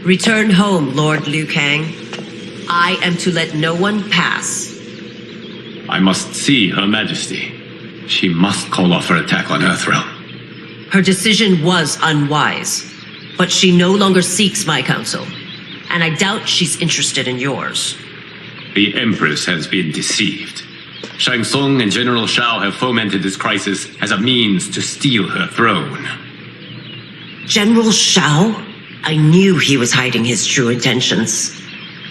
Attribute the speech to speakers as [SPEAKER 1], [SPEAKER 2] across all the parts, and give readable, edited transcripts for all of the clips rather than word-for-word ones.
[SPEAKER 1] Return home, Lord Liu Kang. I am to let no one pass.
[SPEAKER 2] I must see Her Majesty. She must call off her attack on Earthrealm.
[SPEAKER 1] Her decision was unwise, but she no longer seeks my counsel, and I doubt she's interested in yours.
[SPEAKER 2] The Empress has been deceived. Shang Tsung and General Shao have fomented this crisis as a means to steal her throne.
[SPEAKER 1] General Shao? I knew he was hiding his true intentions.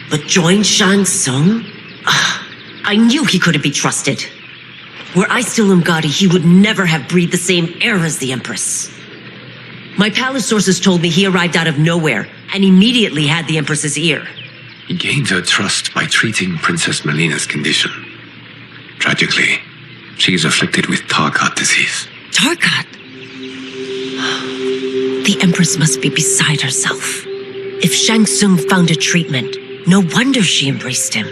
[SPEAKER 1] But join Shang Tsung? I knew he couldn't be trusted. Were I still Umgadi, he would never have breathed the same air as the Empress. My palace sources told me he arrived out of nowhere and immediately had the Empress's ear.
[SPEAKER 2] He gained her trust by treating Princess Melina's condition. Tragically, she is afflicted with Tarkat disease.
[SPEAKER 1] Tarkat? The Empress must be beside herself. If Shang Tsung found a treatment, no wonder she embraced him.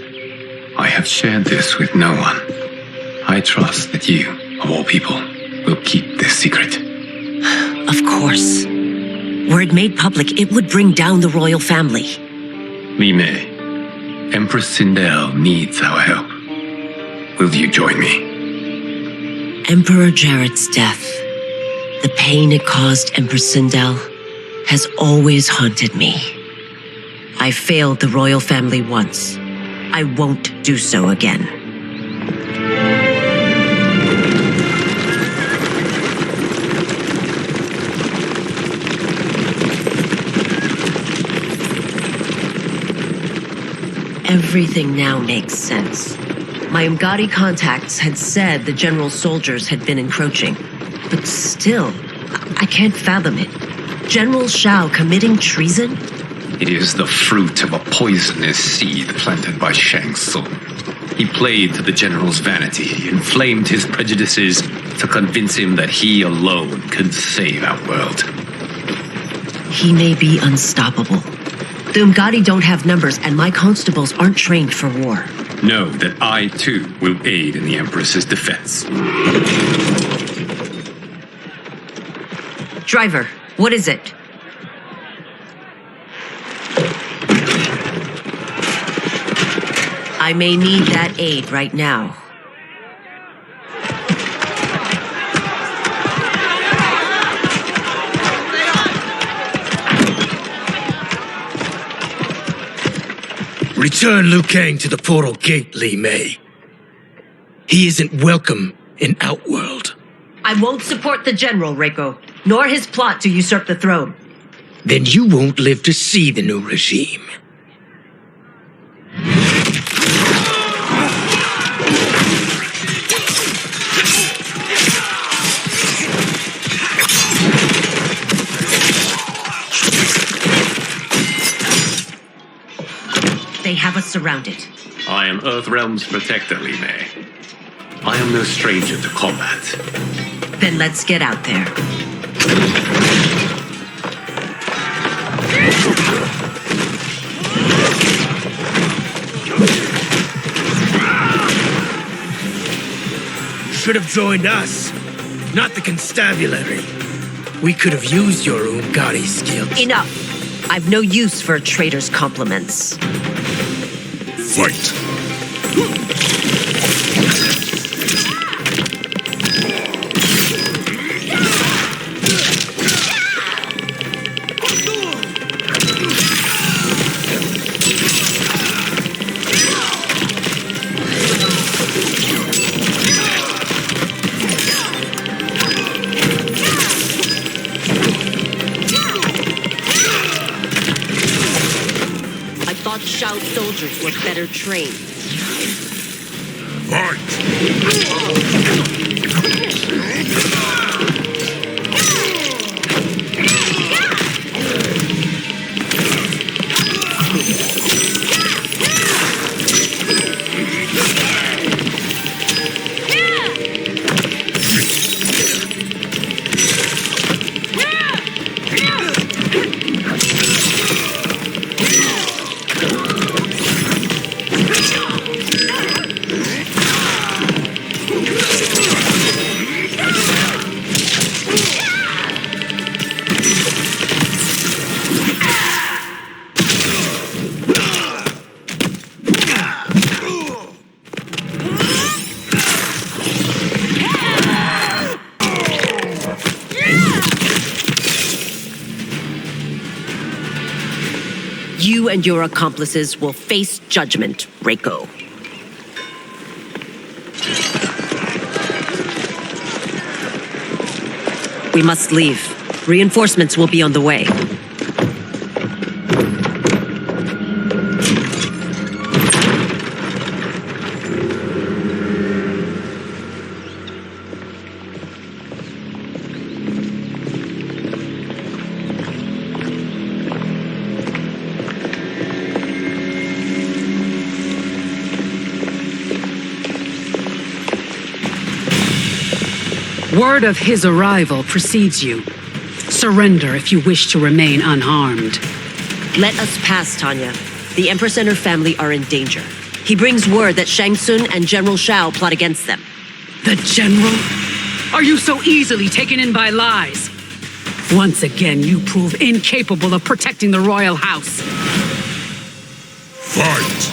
[SPEAKER 2] I have shared this with no one. I trust that you, of all people, will keep this secret.
[SPEAKER 1] Of course. Were it made public, it would bring down the royal family.
[SPEAKER 2] Li Mei, Empress Shindel needs our help. Will you join me?
[SPEAKER 1] Emperor Jarrett's death, the pain it caused Empress Shindel, has always haunted me. I failed the royal family once. I won't do so again. Everything now makes sense. My Umgadi contacts had said the general's soldiers had been encroaching. But still, I can't fathom it. General Shao committing treason?
[SPEAKER 2] It is the fruit of a poisonous seed planted by Shang Tsung. He played to the general's vanity, inflamed his prejudices to convince him that he alone could save Outworld.
[SPEAKER 1] He may be unstoppable. The Umgadi don't have numbers, and my constables aren't trained for war.
[SPEAKER 2] Know that I, too, will aid in the Empress's defense.
[SPEAKER 1] Driver, what is it? I may need that aid right now.
[SPEAKER 3] Return Liu Kang to the portal gate, Li Mei. He isn't welcome in Outworld.
[SPEAKER 1] I won't support the general, Reiko, nor his plot to usurp the throne.
[SPEAKER 3] Then you won't live to see the new regime.
[SPEAKER 1] They have us surrounded.
[SPEAKER 2] I am Earthrealm's protector, Li Mei. I am no stranger to combat.
[SPEAKER 1] Then let's get out there.
[SPEAKER 3] Should have joined us, not the constabulary. We could have used your Umgadi skills.
[SPEAKER 1] Enough! I've no use for a traitor's compliments.
[SPEAKER 4] Fight!
[SPEAKER 1] Shao soldiers were better trained.
[SPEAKER 4] Fight!
[SPEAKER 1] You and your accomplices will face judgment, Reiko. We must leave. Reinforcements will be on the way.
[SPEAKER 5] Word of his arrival precedes you. Surrender if you wish to remain unharmed.
[SPEAKER 1] Let us pass, Tanya. The Empress and her family are in danger. He brings word that Shang Tsung and General Shao plot against them.
[SPEAKER 5] The General? Are you so easily taken in by lies? Once again, you prove incapable of protecting the royal house.
[SPEAKER 4] Fight!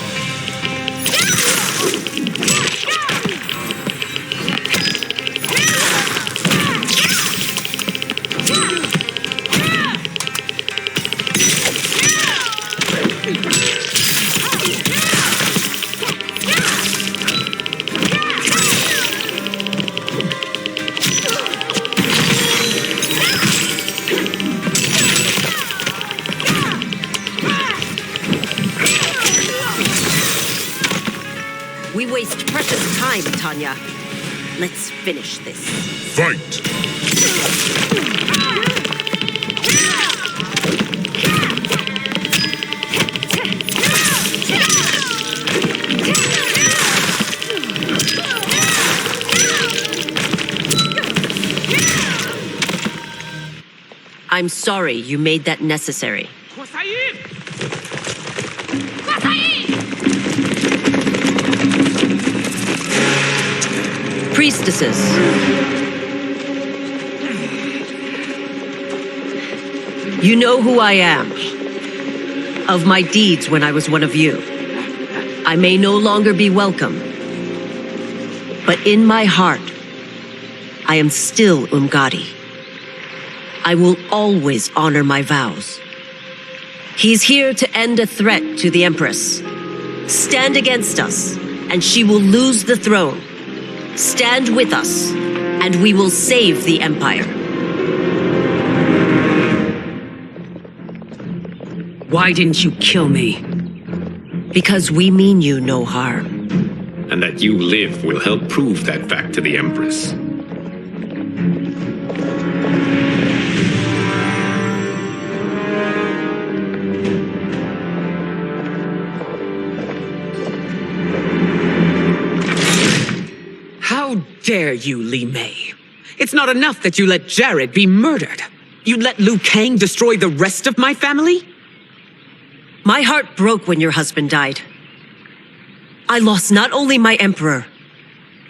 [SPEAKER 1] We waste precious time, Tanya. Let's finish this.
[SPEAKER 4] Fight!
[SPEAKER 1] I'm sorry you made that necessary. Priestesses. You know who I am. Of my deeds when I was one of you. I may no longer be welcome. But in my heart, I am still Umgadi. I will always honor my vows. He's here to end a threat to the Empress. Stand against us, and she will lose the throne. Stand with us, and we will save the Empire.
[SPEAKER 5] Why didn't you kill me?
[SPEAKER 1] Because we mean you no harm.
[SPEAKER 2] And that you live will help prove that fact to the Empress.
[SPEAKER 6] How dare you, Li Mei? It's not enough that you let Jared be murdered. You let Liu Kang destroy the rest of my family?
[SPEAKER 1] My heart broke when your husband died. I lost not only my emperor,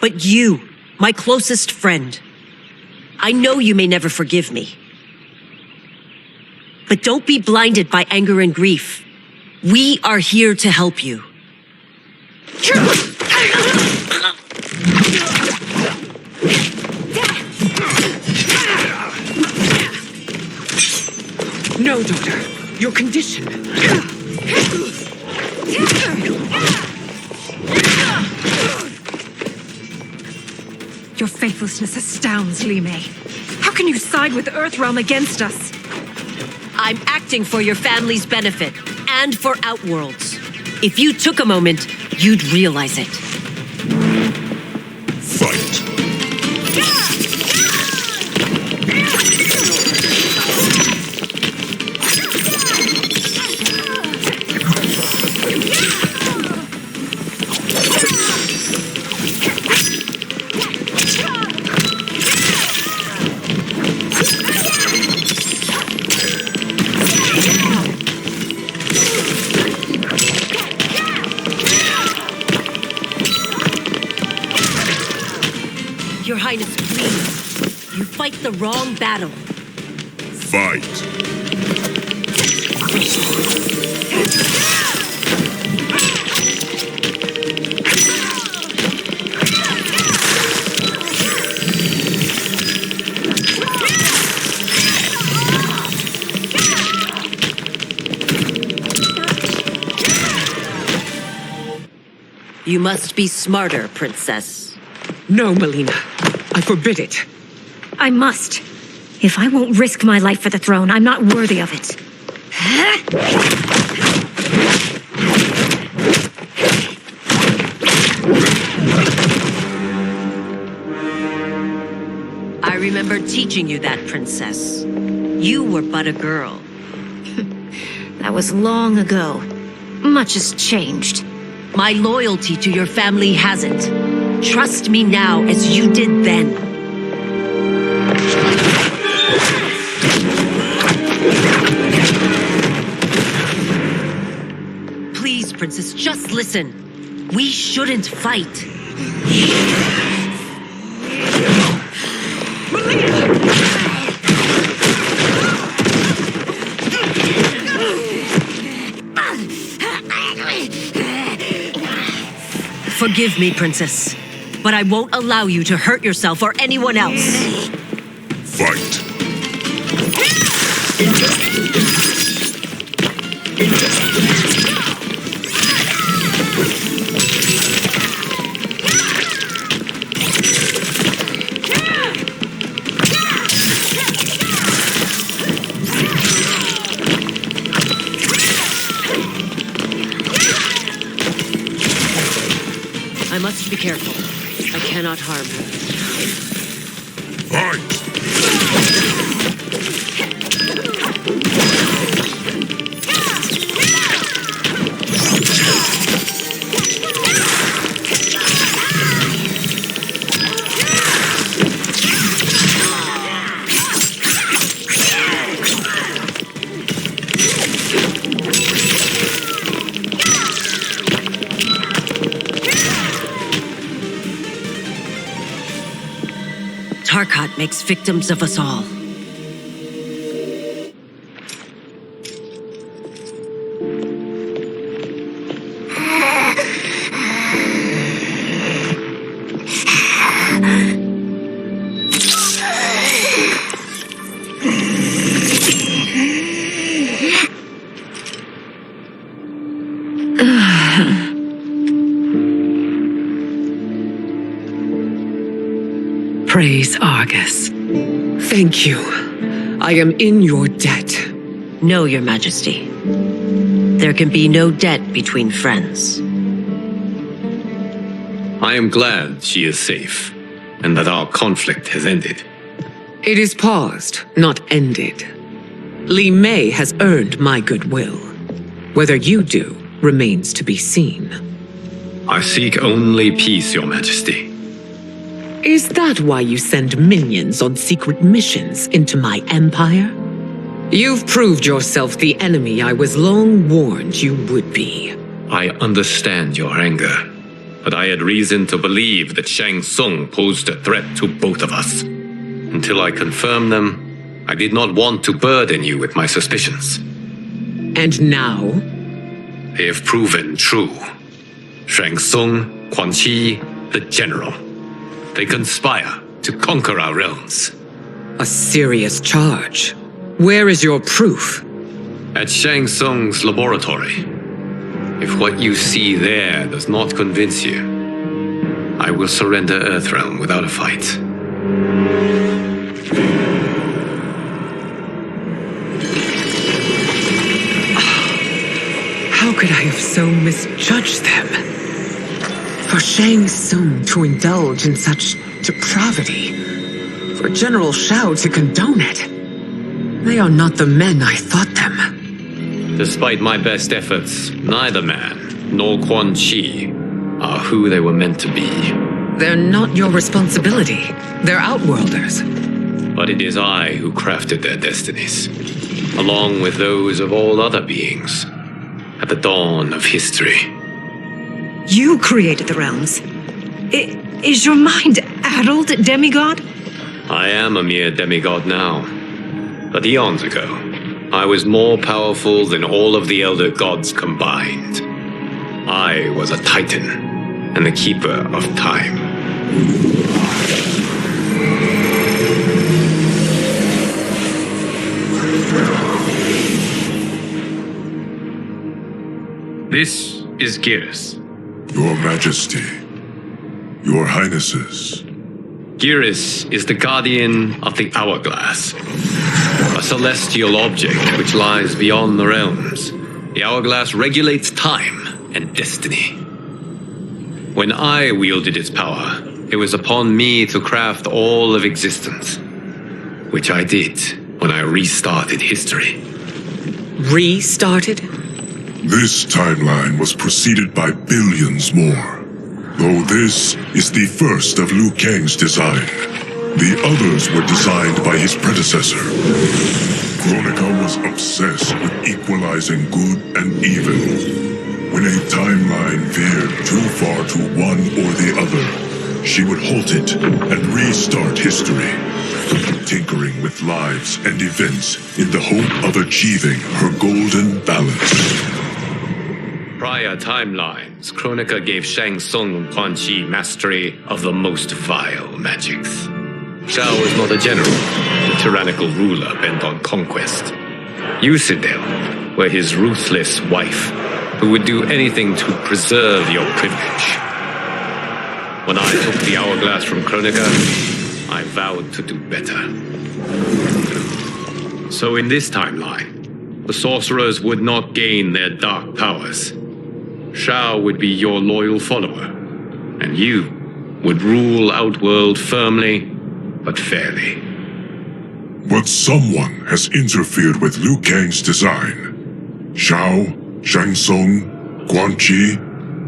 [SPEAKER 1] but you, my closest friend. I know you may never forgive me. But don't be blinded by anger and grief. We are here to help you.
[SPEAKER 6] No, daughter. Your condition.
[SPEAKER 7] Your faithlessness astounds, Li Mei. How can you side with Earthrealm against us?
[SPEAKER 1] I'm acting for your family's benefit and for Outworld's. If you took a moment, you'd realize it.
[SPEAKER 4] Fight!
[SPEAKER 1] Your Highness, please. You fight the wrong battle.
[SPEAKER 4] Fight!
[SPEAKER 1] You must be smarter, Princess.
[SPEAKER 6] No, Melina. I forbid it.
[SPEAKER 7] I must. If I won't risk my life for the throne, I'm not worthy of it.
[SPEAKER 1] I remember teaching you that, Princess. You were but a girl.
[SPEAKER 7] That was long ago. Much has changed.
[SPEAKER 1] My loyalty to your family hasn't. Trust me now as you did then. Please, Princess, just listen. We shouldn't fight. Forgive me, Princess, but I won't allow you to hurt yourself or anyone else.
[SPEAKER 4] Fight.
[SPEAKER 1] I must be careful. I cannot harm her.
[SPEAKER 4] Fight.
[SPEAKER 1] Tarkat makes victims of us all.
[SPEAKER 6] Praise Argus. Thank you. I am in your debt.
[SPEAKER 1] No, Your Majesty. There can be no debt between friends.
[SPEAKER 2] I am glad she is safe, and that our conflict has ended.
[SPEAKER 6] It is paused, not ended. Li Mei has earned my goodwill. Whether you do remains to be seen.
[SPEAKER 2] I seek only peace, Your Majesty.
[SPEAKER 6] Is that why you send minions on secret missions into my empire? You've proved yourself the enemy I was long warned you would be.
[SPEAKER 2] I understand your anger, but I had reason to believe that Shang Tsung posed a threat to both of us. Until I confirmed them, I did not want to burden you with my suspicions.
[SPEAKER 6] And now?
[SPEAKER 2] They have proven true. Shang Tsung, Quan Chi, the general. They conspire to conquer our realms.
[SPEAKER 6] A serious charge. Where is your proof?
[SPEAKER 2] At Shang Tsung's laboratory. If what you see there does not convince you, I will surrender Earthrealm without a fight.
[SPEAKER 6] How could I have so misjudged them? For Shang Tsung to indulge in such depravity, for General Shao to condone it. They are not the men I thought them.
[SPEAKER 2] Despite my best efforts, neither man nor Quan Chi are who they were meant to be.
[SPEAKER 6] They're not your responsibility. They're Outworlders.
[SPEAKER 2] But it is I who crafted their destinies, along with those of all other beings, at the dawn of history.
[SPEAKER 7] You created the realms. Is your mind addled, demigod?
[SPEAKER 2] I am a mere demigod now. But eons ago, I was more powerful than all of the elder gods combined. I was a Titan, and the keeper of time. This is Garis,
[SPEAKER 4] Your Majesty, Your Highnesses.
[SPEAKER 2] Garis is the guardian of the hourglass, a celestial object which lies beyond the realms. The hourglass regulates time and destiny. When I wielded its power, it was upon me to craft all of existence, which I did when I restarted history.
[SPEAKER 6] Restarted?
[SPEAKER 4] This timeline was preceded by billions more. Though this is the first of Liu Kang's design, the others were designed by his predecessor. Kronika was obsessed with equalizing good and evil. When a timeline veered too far to one or the other, she would halt it and restart history, tinkering with lives and events in the hope of achieving her golden balance.
[SPEAKER 2] Prior timelines, Kronika gave Shang Tsung and Quan Chi mastery of the most vile magics. Shao was not a general, a tyrannical ruler bent on conquest. You, Shindel, were his ruthless wife, who would do anything to preserve your privilege. When I took the hourglass from Kronika, I vowed to do better. So in this timeline, the sorcerers would not gain their dark powers. Shao would be your loyal follower, and you would rule Outworld firmly, but fairly.
[SPEAKER 4] But someone has interfered with Liu Kang's design. Shao, Shang Tsung, Quan Chi,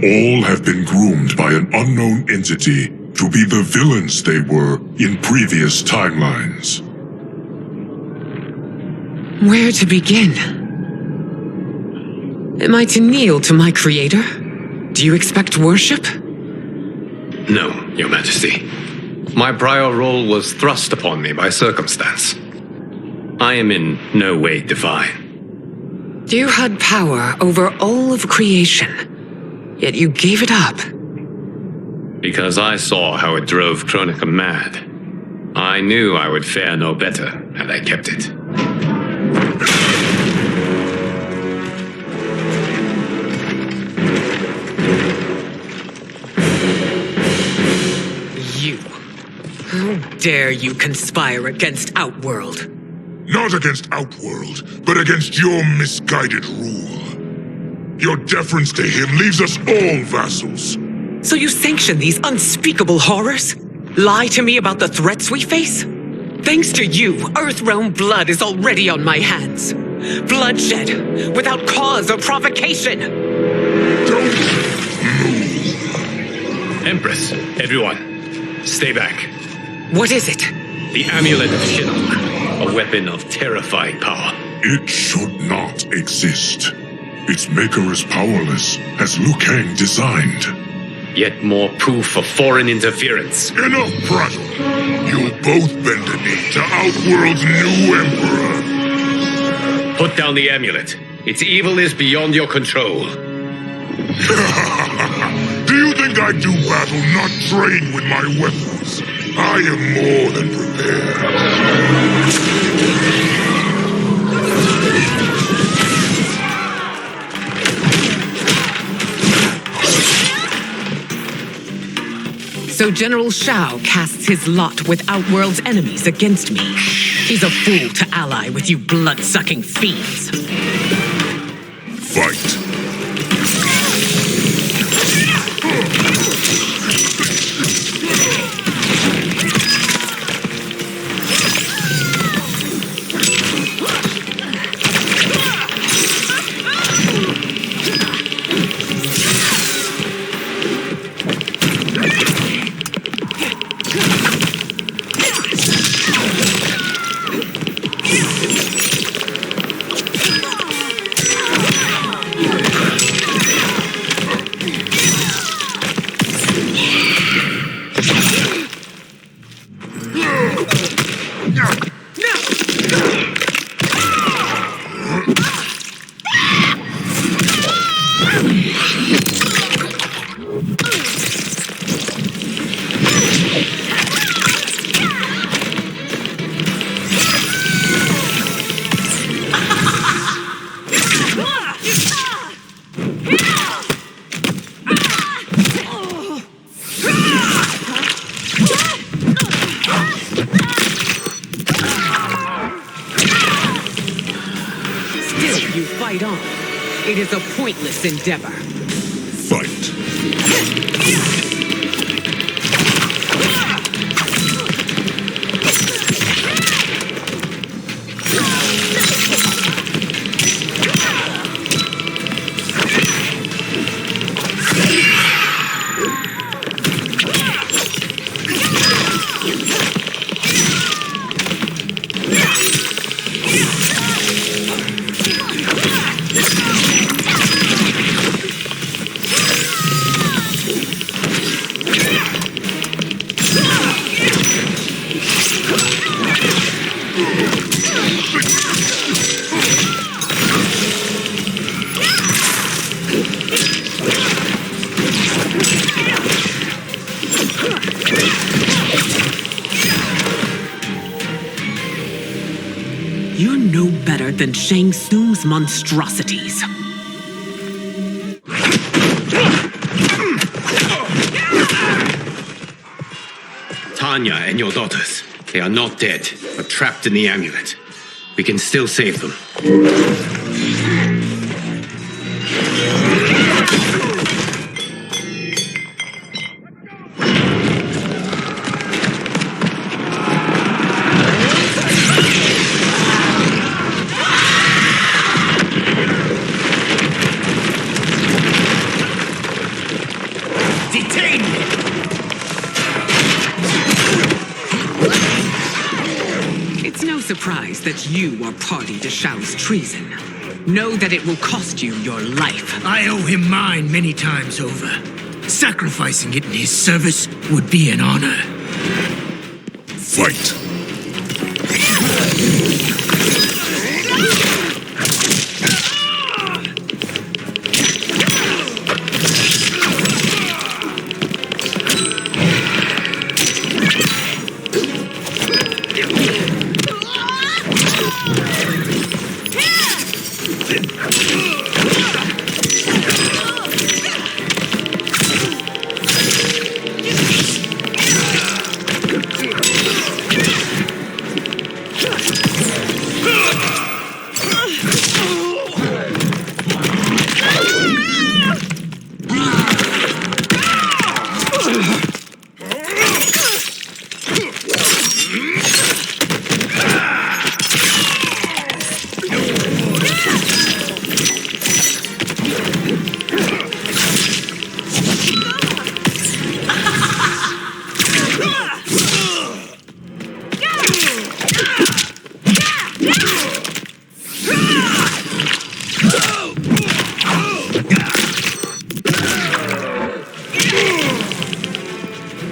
[SPEAKER 4] all have been groomed by an unknown entity to be the villains they were in previous timelines.
[SPEAKER 6] Where to begin? Am I to kneel to my creator? Do you expect worship?
[SPEAKER 2] No, Your Majesty. My prior role was thrust upon me by circumstance. I am in no way divine.
[SPEAKER 6] You had power over all of creation, yet you gave it up.
[SPEAKER 2] Because I saw how it drove Kronika mad. I knew I would fare no better had I kept it.
[SPEAKER 6] How dare you conspire against Outworld?
[SPEAKER 4] Not against Outworld, but against your misguided rule. Your deference to him leaves us all vassals.
[SPEAKER 6] So you sanction these unspeakable horrors? Lie to me about the threats we face? Thanks to you, Earthrealm blood is already on my hands. Bloodshed, without cause or provocation.
[SPEAKER 4] Don't move.
[SPEAKER 2] Empress, everyone, stay back.
[SPEAKER 6] What is it?
[SPEAKER 2] The amulet of Shinnok, a weapon of terrifying power.
[SPEAKER 4] It should not exist. Its maker is powerless, as Liu Kang designed.
[SPEAKER 2] Yet more proof of foreign interference.
[SPEAKER 4] Enough prattle. You'll both bend a knee to Outworld's new emperor.
[SPEAKER 2] Put down the amulet. Its evil is beyond your control.
[SPEAKER 4] Do you think I do battle not trained with my weapons? I am more than prepared.
[SPEAKER 6] So General Shao casts his lot with Outworld's enemies against me. He's a fool to ally with you blood-sucking fiends.
[SPEAKER 4] Fight.
[SPEAKER 6] Still, you fight on. It is a pointless endeavor.
[SPEAKER 4] Fight.
[SPEAKER 6] You're no better than Shang Tsung's monstrosities.
[SPEAKER 2] Tanya and your daughters, they are not dead, but trapped in the amulet. We can still save them.
[SPEAKER 3] Detain me!
[SPEAKER 6] It's no surprise that you are party to Shao's treason. Know that it will cost you your life.
[SPEAKER 3] I owe him mine many times over. Sacrificing it in his service would be an honor.
[SPEAKER 4] Fight.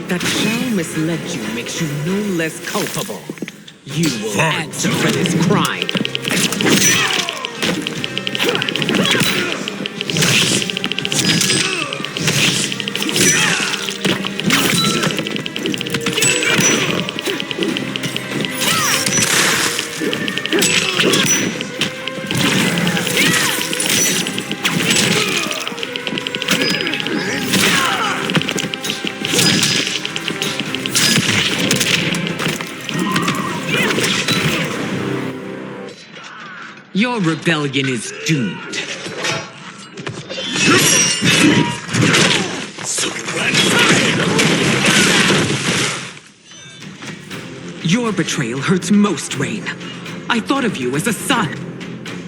[SPEAKER 6] That Shao misled you makes you no less culpable. You will answer for this crime. Your rebellion is doomed. Your betrayal hurts most, Rain. I thought of you as a son.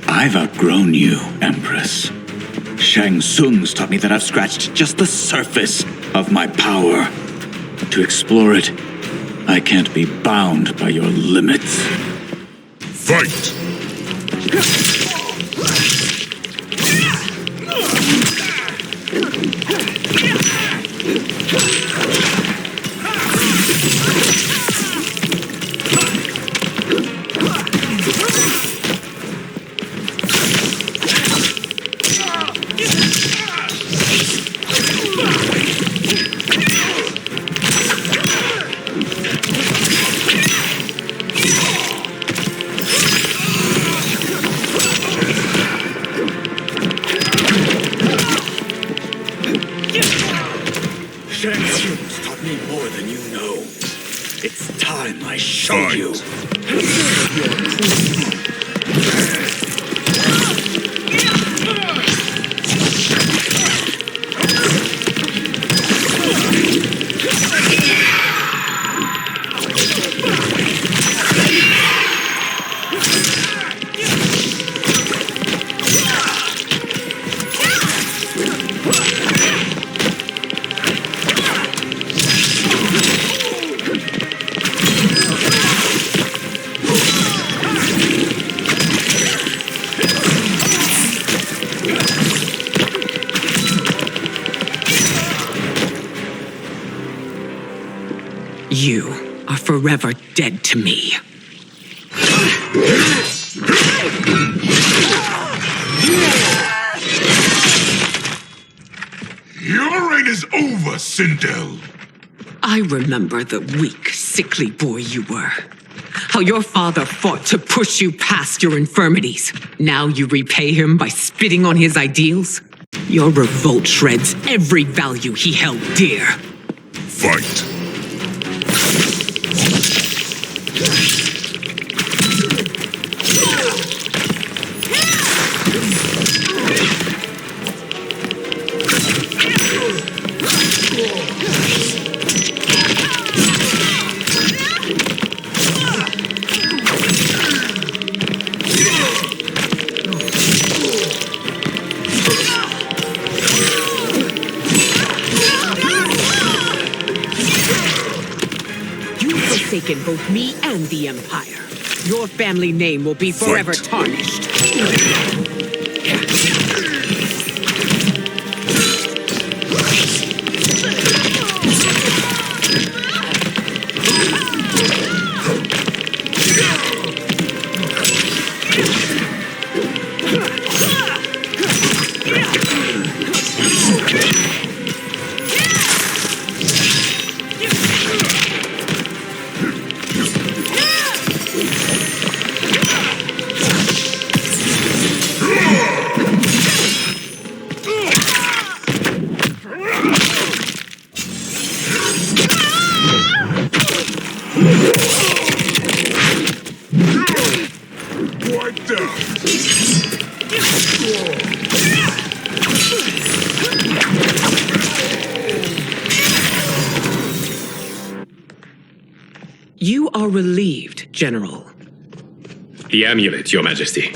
[SPEAKER 8] I've outgrown you, Empress. Shang Tsung's taught me that I've scratched just the surface of my power. To explore it, I can't be bound by your limits.
[SPEAKER 4] Fight!
[SPEAKER 8] Shang Tsung's taught me more than you know. It's time I show
[SPEAKER 4] Fight.
[SPEAKER 8] you.
[SPEAKER 6] forever dead to me.
[SPEAKER 4] Your reign is over, Shindel.
[SPEAKER 6] I remember the weak, sickly boy you were. How your father fought to push you past your infirmities. Now you repay him by spitting on his ideals? Your revolt shreds every value he held dear.
[SPEAKER 4] Fight.
[SPEAKER 6] Forsaken both me and the Empire. Your family name will be forever tarnished. You are relieved, General.
[SPEAKER 2] The amulet, Your Majesty.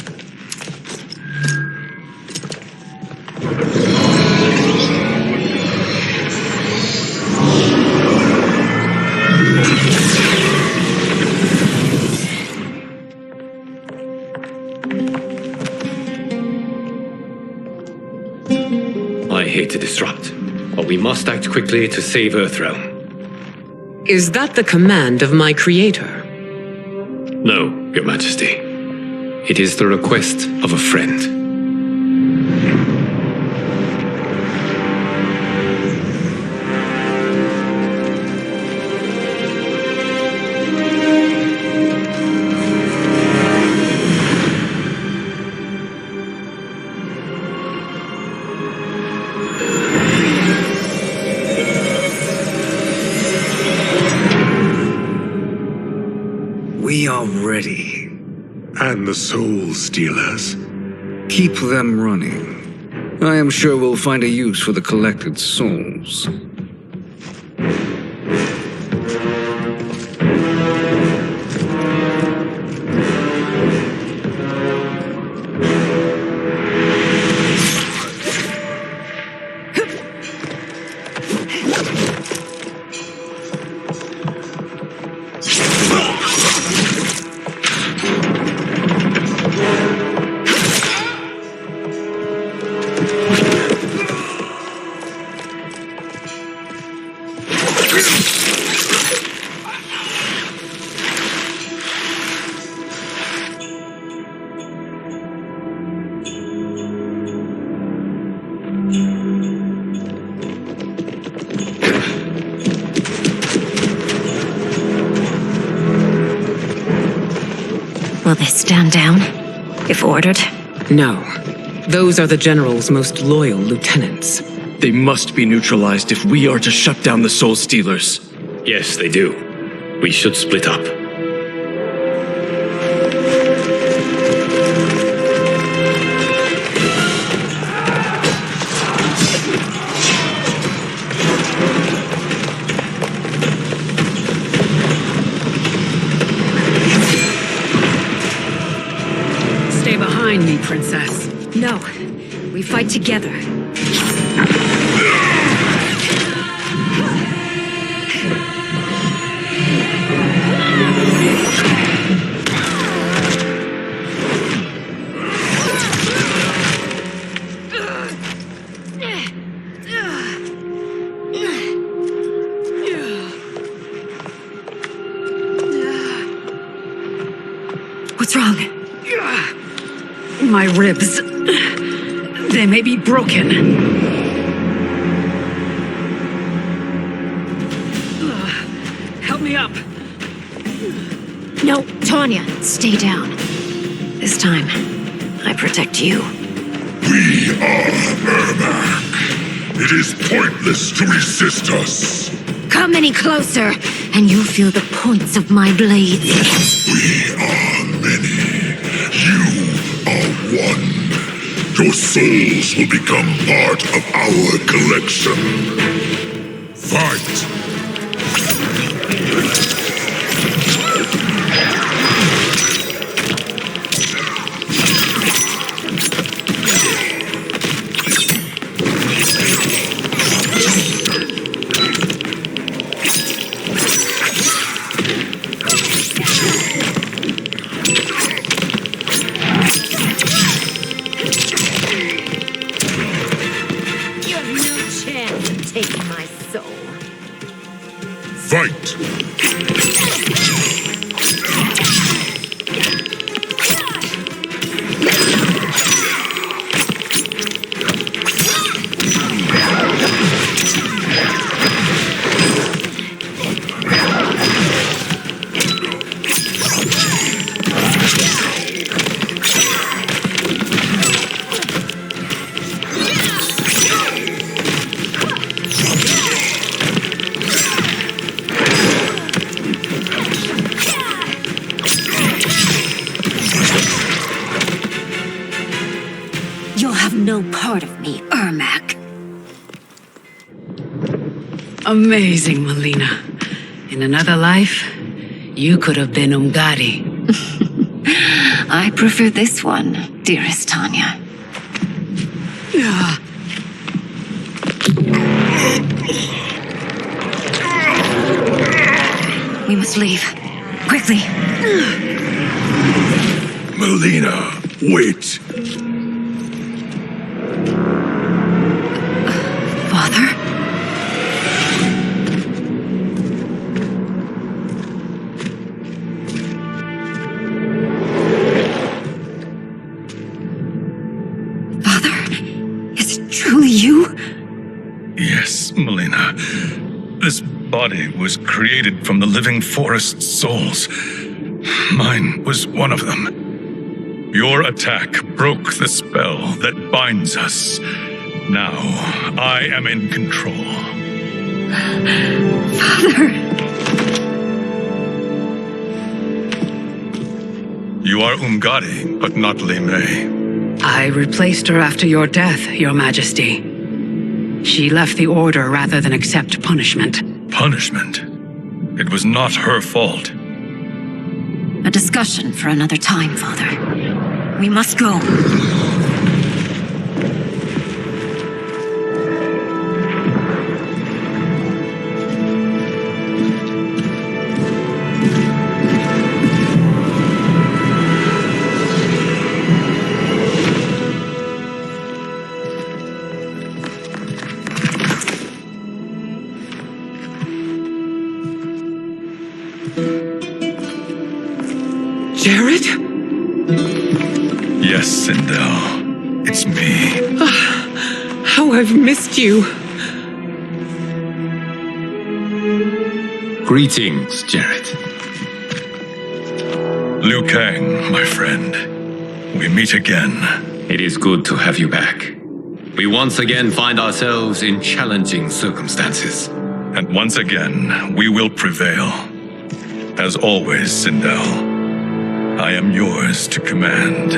[SPEAKER 2] I hate to disrupt, but we must act quickly to save Earthrealm.
[SPEAKER 6] Is that the command of my creator?
[SPEAKER 2] No, Your Majesty. It is the request of a friend.
[SPEAKER 3] We are ready.
[SPEAKER 9] And the soul stealers.
[SPEAKER 3] Keep them running. I am sure we'll find a use for the collected souls.
[SPEAKER 7] Will they stand down, if ordered?
[SPEAKER 6] No. Those are the General's most loyal lieutenants.
[SPEAKER 10] They must be neutralized if we are to shut down the Soul Stealers.
[SPEAKER 2] Yes, they do. We should split up.
[SPEAKER 5] Stay behind me, Princess.
[SPEAKER 7] No. We fight together.
[SPEAKER 5] My ribs. They may be broken. Help me up.
[SPEAKER 1] No, Tanya, stay down. This time, I protect you.
[SPEAKER 4] We are Ermac. It is pointless to resist us.
[SPEAKER 1] Come any closer, and you'll feel the points of my blades.
[SPEAKER 4] We are many. You are one. Your souls will become part of our collection. Fight! Fight!
[SPEAKER 1] You'll have no part of me, Ermac.
[SPEAKER 5] Amazing, Melina. In another life, you could have been Umgadi.
[SPEAKER 1] I prefer this one, dearest Tanya. We must leave. Quickly.
[SPEAKER 4] Melina, wait.
[SPEAKER 1] Father? Father, is it truly you?
[SPEAKER 9] Yes, Melina. This body was created from the living forest souls. Mine was one of them. Your attack broke the spell that binds us. Now, I am in control.
[SPEAKER 1] Father!
[SPEAKER 9] You are Umgadi, but not Li Mei.
[SPEAKER 5] I replaced her after your death, Your Majesty. She left the Order rather than accept punishment.
[SPEAKER 9] Punishment? It was not her fault.
[SPEAKER 1] A discussion for another time, Father. We must go.
[SPEAKER 6] Jared?
[SPEAKER 9] Yes, Shindel. It's me.
[SPEAKER 6] How I've missed you.
[SPEAKER 2] Greetings, Jared.
[SPEAKER 9] Liu Kang, my friend. We meet again.
[SPEAKER 2] It is good to have you back. We once again find ourselves in challenging circumstances.
[SPEAKER 9] And once again, we will prevail. As always, Shindel, I am yours to command.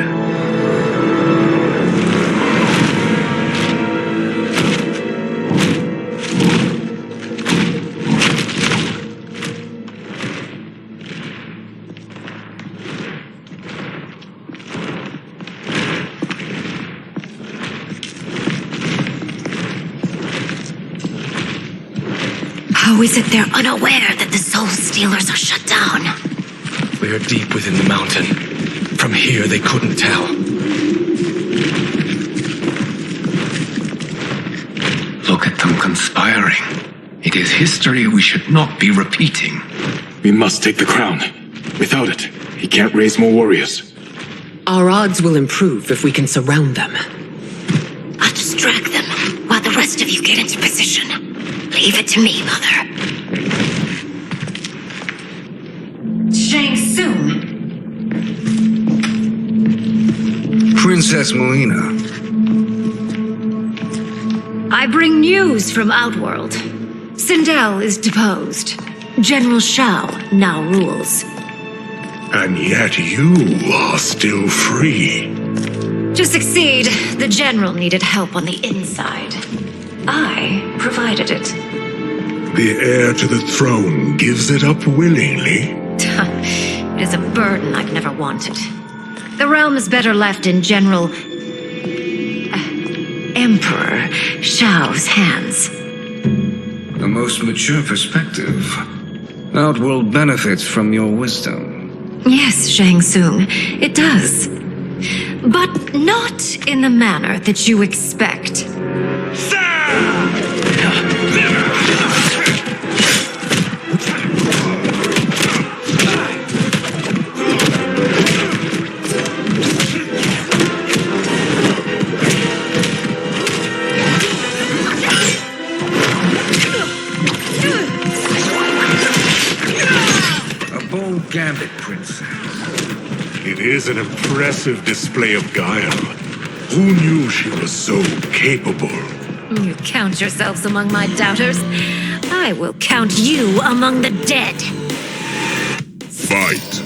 [SPEAKER 1] How is it they're unaware that the Soul Stealers are shut down?
[SPEAKER 10] We are deep within the mountain. From here, they couldn't tell.
[SPEAKER 2] Look at them conspiring. It is history we should not be repeating.
[SPEAKER 10] We must take the crown. Without it, he can't raise more warriors.
[SPEAKER 6] Our odds will improve if we can surround them.
[SPEAKER 1] I'll distract them while the rest of you get into position. Leave it to me, Mother. Shang Tsung.
[SPEAKER 11] Princess Melina.
[SPEAKER 7] I bring news from Outworld. Shindel is deposed.
[SPEAKER 1] General Shao now rules.
[SPEAKER 4] And yet you are still free.
[SPEAKER 7] To succeed, the general needed help on the inside. I provided it.
[SPEAKER 4] The heir to the throne gives it up willingly.
[SPEAKER 7] It is a burden I've never wanted. The realm is better left in Emperor Shao's hands.
[SPEAKER 11] A most mature perspective. Outworld benefits from your wisdom.
[SPEAKER 7] Yes, Shang Tsung, it does. But not in the manner that you expect.
[SPEAKER 11] Gambit, Princess.
[SPEAKER 4] It is an impressive display of guile. Who knew she was so capable?
[SPEAKER 7] You count yourselves among my doubters. I will count you among the dead.
[SPEAKER 4] Fight.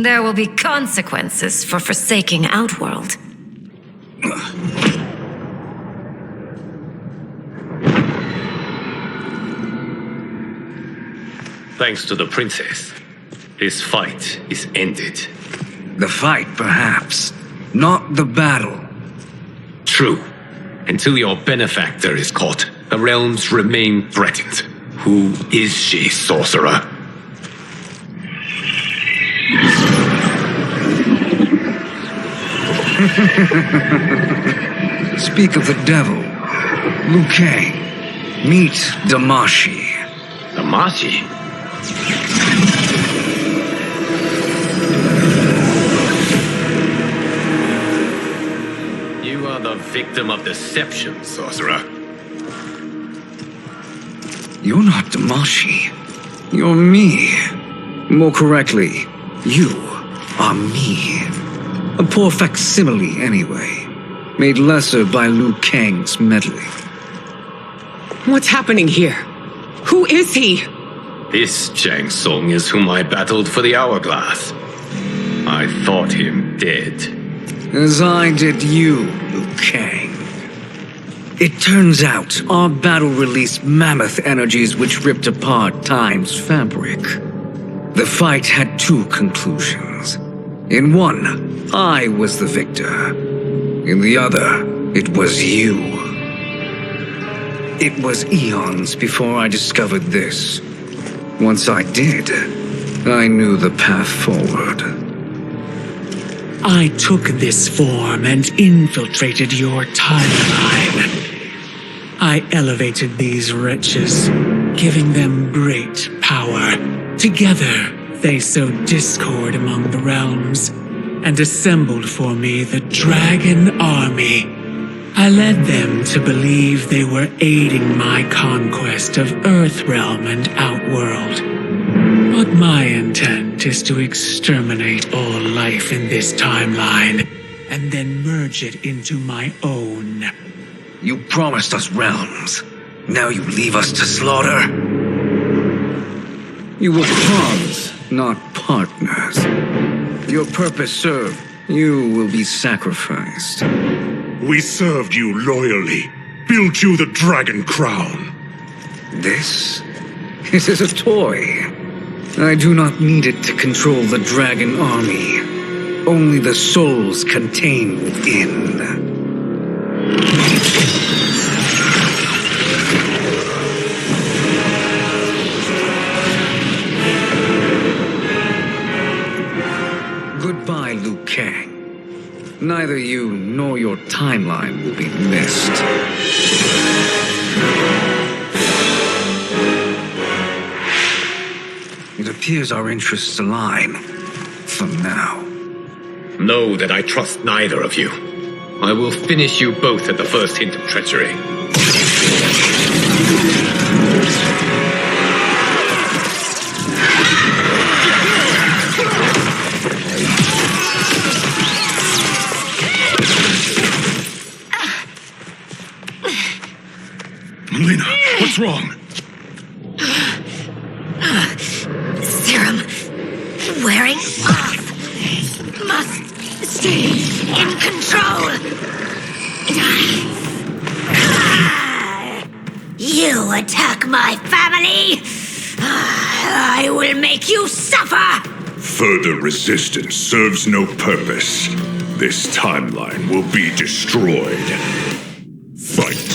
[SPEAKER 7] There will be consequences for forsaking Outworld.
[SPEAKER 2] Thanks to the princess, this fight is ended.
[SPEAKER 11] The fight, perhaps. Not the battle.
[SPEAKER 2] True. Until your benefactor is caught, the realms remain threatened. Who is she, sorcerer?
[SPEAKER 11] Speak of the devil. Liu Kang. Meet Damashi.
[SPEAKER 2] Damashi? You are the victim of deception, sorcerer.
[SPEAKER 11] You're not Damashi. You're me. More correctly, you are me. A poor facsimile, anyway. Made lesser by Liu Kang's meddling.
[SPEAKER 6] What's happening here? Who is he?
[SPEAKER 2] This Shang Tsung is whom I battled for the hourglass. I thought him dead.
[SPEAKER 11] As I did you, Liu Kang. It turns out our battle released mammoth energies which ripped apart time's fabric. The fight had two conclusions. In one, I was the victor. In the other, it was you. It was eons before I discovered this. Once I did, I knew the path forward.
[SPEAKER 12] I took this form and infiltrated your timeline. I elevated these wretches giving them great power. Together, they sowed discord among the realms and assembled for me the Dragon Army. I led them to believe they were aiding my conquest of Earthrealm and Outworld. But my intent is to exterminate all life in this timeline and then merge it into my own.
[SPEAKER 11] You promised us realms. Now you leave us to slaughter? You were pawns, not partners. Your purpose served. You will be sacrificed.
[SPEAKER 4] We served you loyally, built you the dragon crown.
[SPEAKER 11] This is a toy. I do not need it to control the dragon army. Only the souls contained within. Goodbye, Liu Kang. Neither you nor your timeline will be missed. It appears our interests align. For now.
[SPEAKER 2] Know that I trust neither of you. I will finish you both at the first hint of treachery.
[SPEAKER 9] Melina, what's wrong?
[SPEAKER 13] Serum wearing off. Must stay in control. You attack my family. I will make you suffer.
[SPEAKER 4] Further resistance serves no purpose. This timeline will be destroyed. Fight.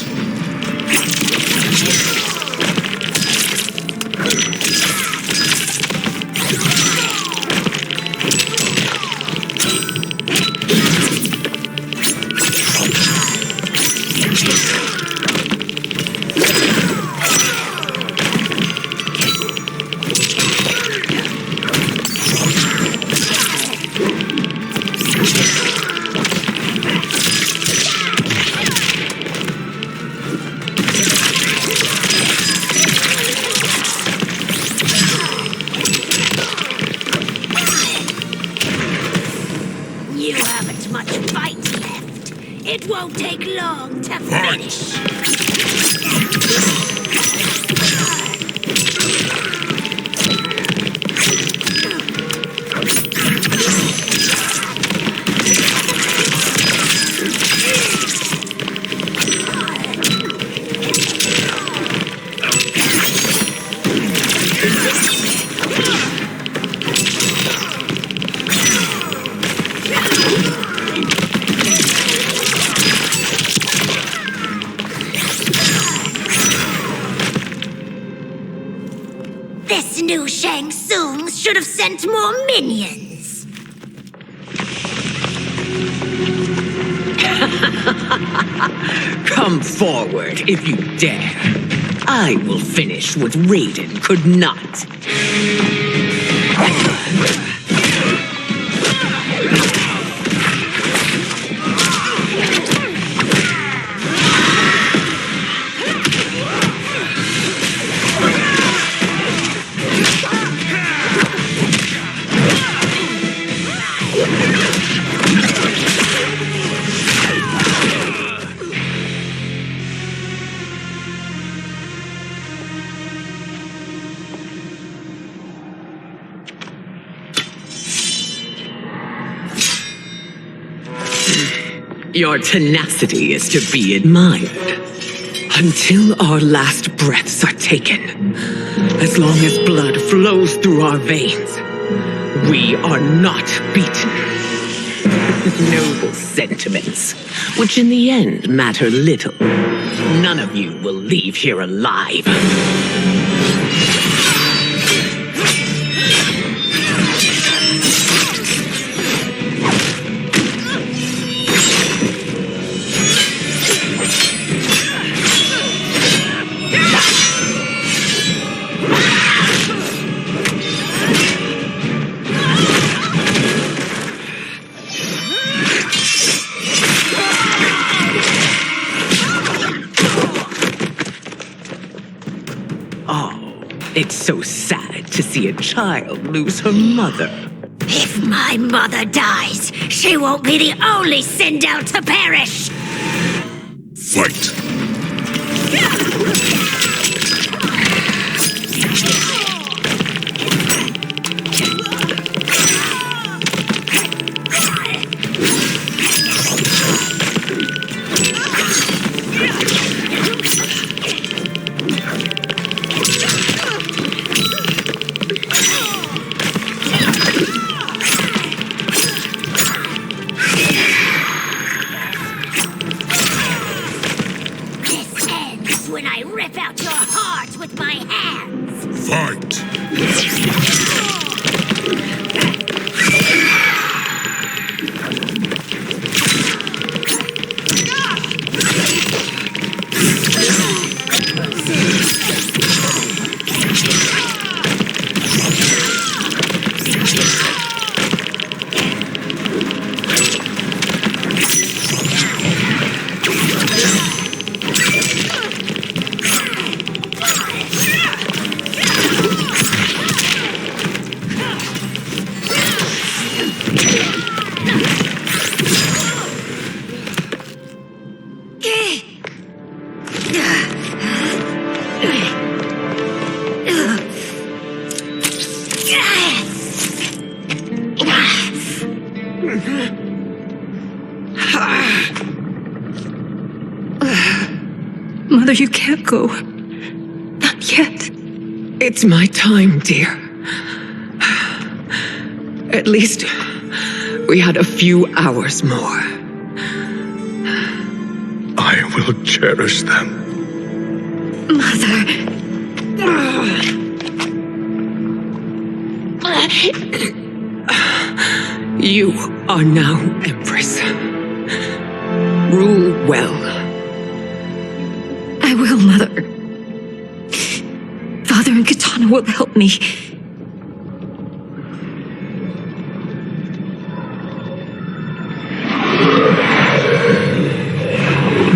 [SPEAKER 13] It won't take long to finish. This new Shang Tsung should have sent more minions.
[SPEAKER 12] Come forward if you dare. I will finish what Raiden could not. Your tenacity is to be admired. Until our last breaths are taken, as long as blood flows through our veins, we are not beaten. Noble sentiments, which in the end matter little. None of you will leave here alive.
[SPEAKER 6] so sad to see a child lose her mother.
[SPEAKER 13] If my mother dies, she won't be the only Shindel to perish!
[SPEAKER 4] Fight!
[SPEAKER 13] When I rip out your heart with my hands!
[SPEAKER 4] Fight!
[SPEAKER 7] Mother, you can't go. Not yet.
[SPEAKER 6] It's my time, dear. At least we had a few hours more.
[SPEAKER 9] I will cherish them.
[SPEAKER 7] Mother.
[SPEAKER 6] You are now Empress. Rule well.
[SPEAKER 7] I will, Mother. Father and Katana will help me.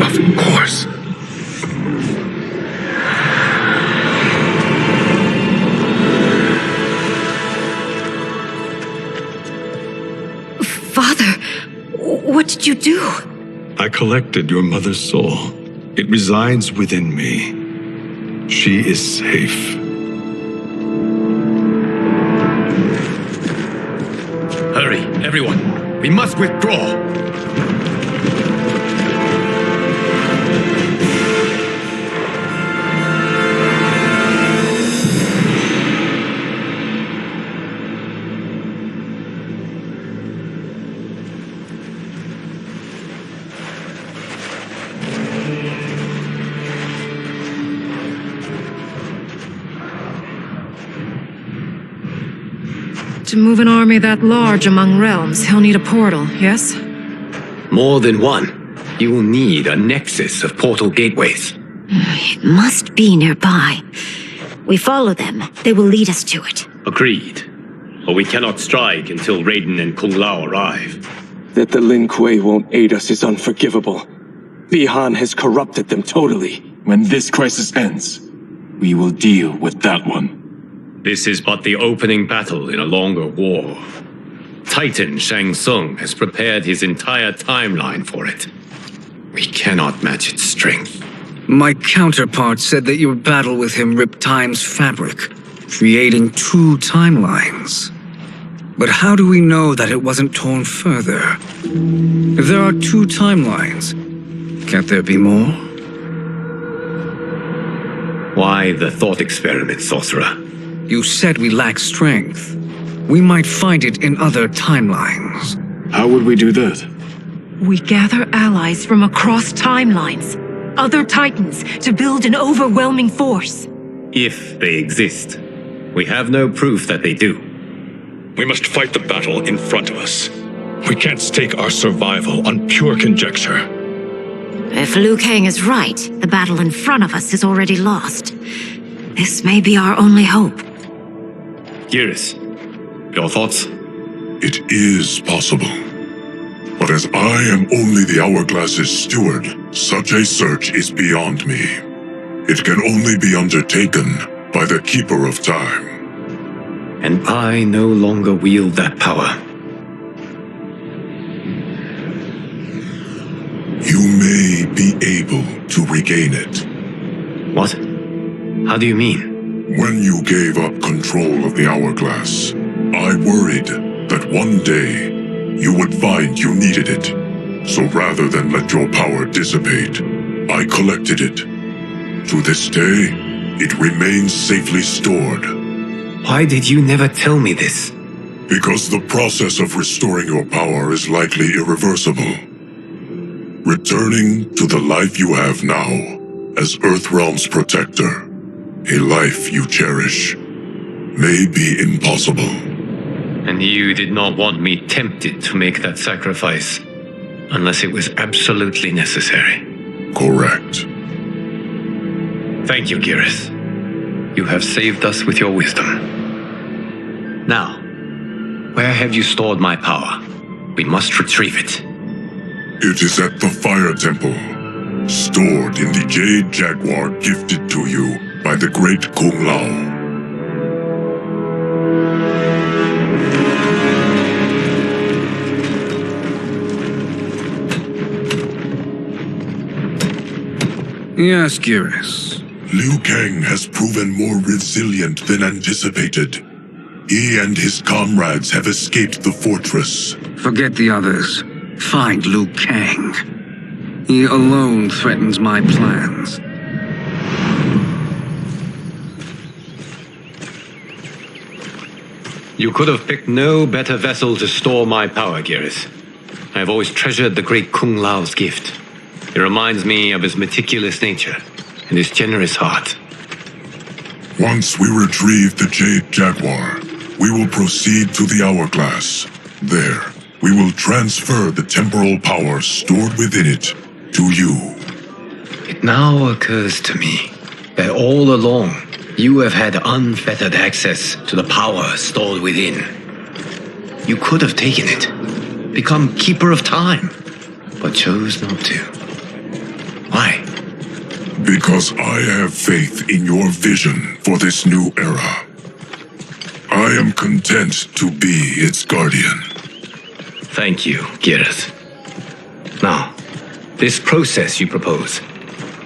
[SPEAKER 9] Of course.
[SPEAKER 7] Father, what did you do?
[SPEAKER 9] I collected your mother's soul. It resides within me. She is safe.
[SPEAKER 2] Hurry, everyone. We must withdraw.
[SPEAKER 7] To move an army that large among realms, he'll need a portal, yes?
[SPEAKER 2] More than one. You will need a nexus of portal gateways.
[SPEAKER 13] It must be nearby. We follow them. They will lead us to it.
[SPEAKER 2] Agreed. But we cannot strike until Raiden and Kung Lao arrive.
[SPEAKER 10] That the Lin Kuei won't aid us is unforgivable. Bihan has corrupted them totally.
[SPEAKER 14] When this crisis ends, we will deal with that one.
[SPEAKER 2] This is but the opening battle in a longer war. Titan Shang Tsung has prepared his entire timeline for it. We cannot match its strength.
[SPEAKER 11] My counterpart said that your battle with him ripped time's fabric, creating two timelines. But how do we know that it wasn't torn further? If there are two timelines, can't there be more?
[SPEAKER 2] Why the thought experiment, sorcerer?
[SPEAKER 11] You said we lack strength. We might find it in other timelines.
[SPEAKER 14] How would we do that?
[SPEAKER 7] We gather allies from across timelines, other titans, to build an overwhelming force.
[SPEAKER 2] If they exist. We have no proof that they do.
[SPEAKER 9] We must fight the battle in front of us. We can't stake our survival on pure conjecture.
[SPEAKER 13] If Liu Kang is right, the battle in front of us is already lost. This may be our only hope.
[SPEAKER 2] Iris, your thoughts?
[SPEAKER 4] It is possible. But as I am only the Hourglass's steward, such a search is beyond me. It can only be undertaken by the Keeper of Time.
[SPEAKER 2] And I no longer wield that power.
[SPEAKER 4] You may be able to regain it.
[SPEAKER 2] What? How do you mean?
[SPEAKER 4] When you gave up control of the hourglass, I worried that one day you would find you needed it. So rather than let your power dissipate, I collected it. To this day, it remains safely stored.
[SPEAKER 2] Why did you never tell me this?
[SPEAKER 4] Because the process of restoring your power is likely irreversible. Returning to the life you have now, as Earthrealm's protector, a life you cherish, may be impossible.
[SPEAKER 2] And you did not want me tempted to make that sacrifice, unless it was absolutely necessary.
[SPEAKER 4] Correct.
[SPEAKER 2] Thank you, Gareth. You have saved us with your wisdom. Now, where have you stored my power? We must retrieve it.
[SPEAKER 4] It is at the Fire Temple, stored in the Jade Jaguar gifted to you by the great Kung Lao.
[SPEAKER 11] Yes, Gareth.
[SPEAKER 4] Liu Kang has proven more resilient than anticipated. He and his comrades have escaped the fortress.
[SPEAKER 11] Forget the others. Find Liu Kang. He alone threatens my plans.
[SPEAKER 2] You could have picked no better vessel to store my power, Gareth. I have always treasured the great Kung Lao's gift. It reminds me of his meticulous nature and his generous heart.
[SPEAKER 4] Once we retrieve the Jade Jaguar, we will proceed to the Hourglass. There, we will transfer the temporal power stored within it to you.
[SPEAKER 2] It now occurs to me that all along, you have had unfettered access to the power stored within. You could have taken it, become Keeper of Time, but chose not to. Why?
[SPEAKER 4] Because I have faith in your vision for this new era. I am content to be its guardian.
[SPEAKER 2] Thank you, Gareth. Now, this process you propose,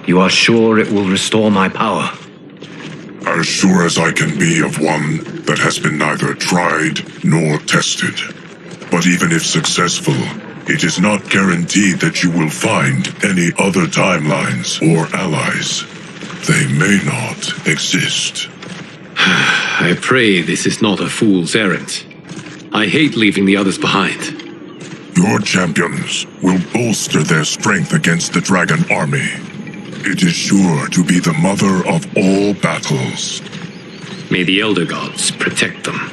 [SPEAKER 2] you are sure it will restore my power?
[SPEAKER 4] As sure as I can be of one that has been neither tried nor tested. But even if successful, it is not guaranteed that you will find any other timelines or allies. They may not exist.
[SPEAKER 2] I pray this is not a fool's errand. I hate leaving the others behind.
[SPEAKER 4] Your champions will bolster their strength against the dragon army. It is sure to be the mother of all battles.
[SPEAKER 2] May the Elder Gods protect them.